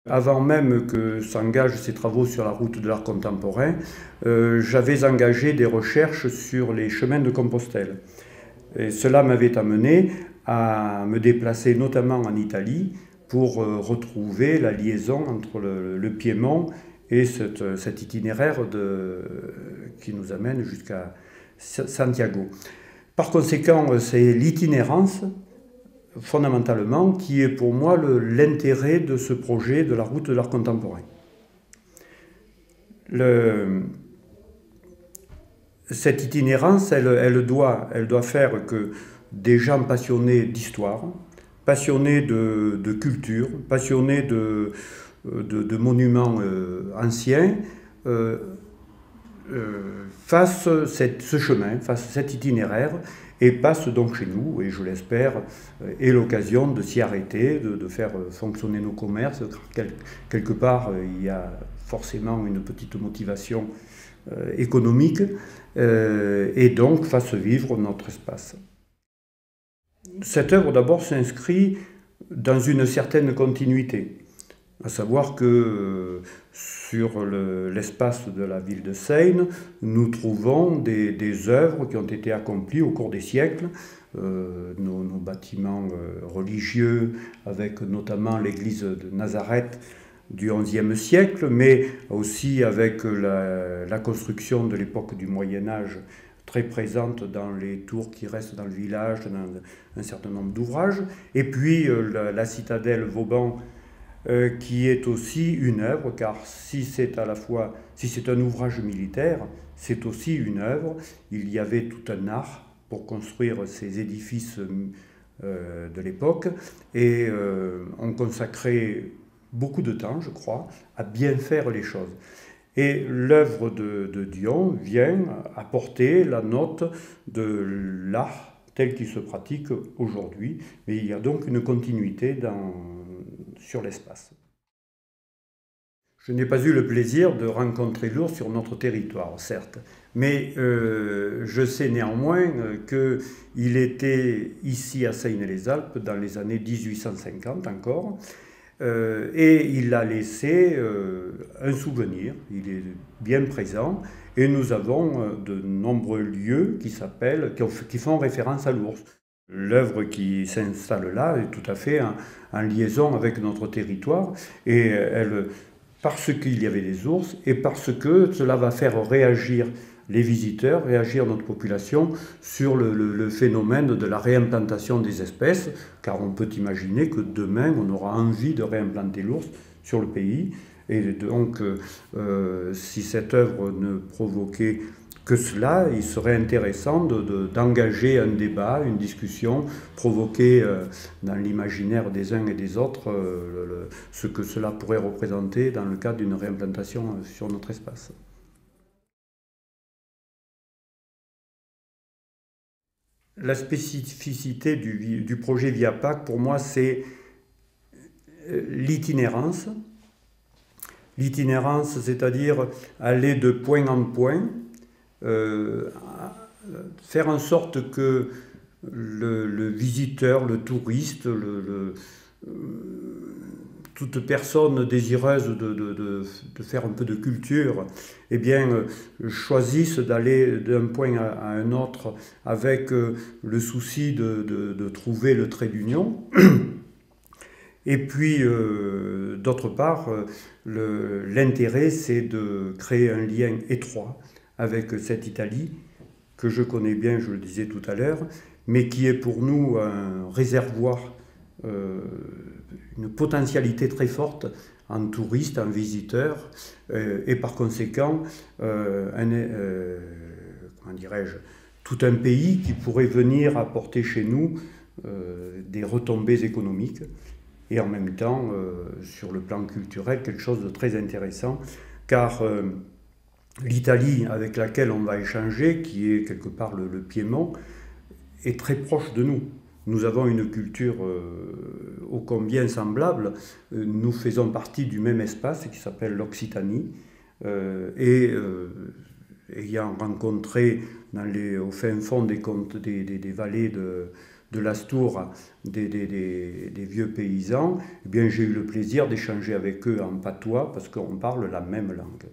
Avant même que s'engagent ces travaux sur la route de l'art contemporain, j'avais engagé des recherches sur les chemins de Compostelle. Et cela m'avait amené à me déplacer notamment en Italie pour retrouver la liaison entre le Piémont et cet itinéraire qui nous amène jusqu'à Santiago. Par conséquent, c'est l'itinérance fondamentalement, qui est pour moi l'intérêt de ce projet de la route de l'art contemporain. Cette itinérance, elle doit faire que des gens passionnés d'histoire, passionnés de culture, passionnés de monuments anciens, fassent ce chemin, fassent cet itinéraire, et passe donc chez nous, et je l'espère, ait l'occasion de s'y arrêter, de faire fonctionner nos commerces. Quelque part, il y a forcément une petite motivation économique, et donc fasse vivre notre espace. Cette œuvre d'abord s'inscrit dans une certaine continuité, à savoir que sur l'espace de la ville de Seine, nous trouvons des œuvres qui ont été accomplies au cours des siècles, nos bâtiments religieux, avec notamment l'église de Nazareth du XIe siècle, mais aussi avec la construction de l'époque du Moyen-Âge, très présente dans les tours qui restent dans le village, dans un certain nombre d'ouvrages, et puis la citadelle Vauban, qui est aussi une œuvre, car si c'est un ouvrage militaire, c'est aussi une œuvre. Il y avait tout un art pour construire ces édifices de l'époque, et on consacrait beaucoup de temps, je crois, à bien faire les choses. Et l'œuvre de Dion vient apporter la note de l'art tel qu'il se pratique aujourd'hui, mais il y a donc une continuité sur l'espace. Je n'ai pas eu le plaisir de rencontrer l'ours sur notre territoire, certes, mais je sais néanmoins qu'il était ici à Seine-les-Alpes dans les années 1850 encore, et il a laissé un souvenir, il est bien présent, et nous avons de nombreux lieux qui font référence à l'ours. L'œuvre qui s'installe là est tout à fait en liaison avec notre territoire, et parce qu'il y avait des ours, et parce que cela va faire réagir les visiteurs, réagir notre population sur le phénomène de la réimplantation des espèces, car on peut imaginer que demain on aura envie de réimplanter l'ours sur le pays, et donc si cette œuvre ne provoquait que cela, il serait intéressant d'engager un débat, une discussion, provoquer dans l'imaginaire des uns et des autres ce que cela pourrait représenter dans le cadre d'une réimplantation sur notre espace. La spécificité du projet Viapac, pour moi, c'est l'itinérance. L'itinérance, c'est-à-dire aller de point en point, faire en sorte que le visiteur, le touriste, toute personne désireuse de faire un peu de culture, eh bien, choisissent d'aller d'un point à un autre avec le souci de trouver le trait d'union. Et puis, d'autre part, l'intérêt, c'est de créer un lien étroit avec cette Italie, que je connais bien, je le disais tout à l'heure, mais qui est pour nous un réservoir, une potentialité très forte en touristes, en visiteurs, et par conséquent, comment dirais-je, tout un pays qui pourrait venir apporter chez nous des retombées économiques, et en même temps, sur le plan culturel, quelque chose de très intéressant, car l'Italie avec laquelle on va échanger, qui est quelque part le Piémont, est très proche de nous. Nous avons une culture ô combien semblable. Nous faisons partie du même espace qui s'appelle l'Occitanie. Et ayant rencontré au fin fond des vallées de l'Astour, des vieux paysans, eh bien j'ai eu le plaisir d'échanger avec eux en patois parce qu'on parle la même langue.